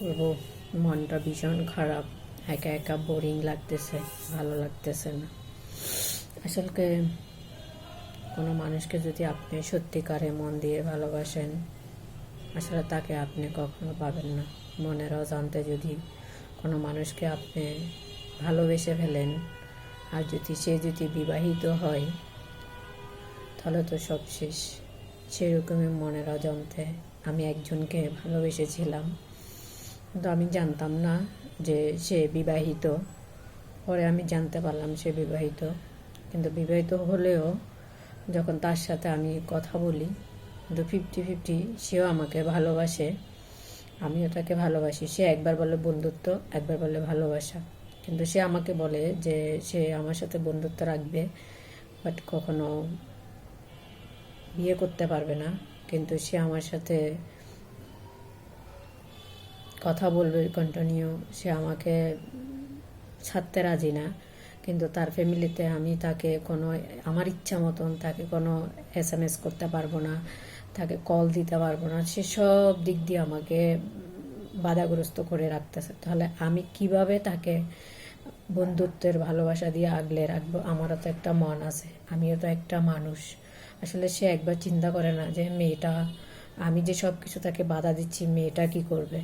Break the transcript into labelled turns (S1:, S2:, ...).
S1: করবো, মনটা ভীষণ খারাপ। একা একা বোরিং লাগতেছে, ভালো লাগতেছে না। আসলে কোনো মানুষকে যদি আপনি সত্যিকারে মন দিয়ে ভালোবাসেন, আসলে তাকে আপনি কখনো পাবেন না। মনের অজান্তে যদি কোনো মানুষকে আপনি ভালোবেসে ফেলেন, আর সে যদি বিবাহিত হয়, তাহলে তো সব শেষ। সেরকমই মনের অজান্তে আমি একজনকে ভালোবেসেছিলাম, কিন্তু আমি জানতাম না যে সে বিবাহিত। পরে আমি জানতে পারলাম সে বিবাহিত। কিন্তু বিবাহিত হলেও যখন তার সাথে আমি কথা বলি, কিন্তু 50-50, সেও আমাকে ভালোবাসে, আমিও তাকে ভালোবাসি। সে একবার বলে বন্ধুত্ব, একবার বলে ভালোবাসা। কিন্তু সে আমাকে বলে যে সে আমার সাথে বন্ধুত্ব রাখবে, বাট কখনো বিয়ে করতে পারবে না। কিন্তু সে আমার সাথে কথা বলবে কন্টিনিউ, সে আমাকে ছাড়তে রাজি না। কিন্তু তার ফ্যামিলিতে আমি তাকে কোনো, আমার ইচ্ছা মতন তাকে কোনো SMS করতে পারবো না, তাকে কল দিতে পারবো না। সে সব দিক দিয়ে আমাকে বাধাগ্রস্ত করে রাখতেছে। তাহলে আমি কিভাবে তাকে বন্ধুত্বের ভালোবাসা দিয়ে আগলে রাখবো? আমারও তো একটা মন আছে, আমিও তো একটা মানুষ। আসলে সে একবার চিন্তা করে না যে মেয়েটা, আমি যে সব কিছু তাকে বাধা দিচ্ছি, মেয়েটা কি করবে।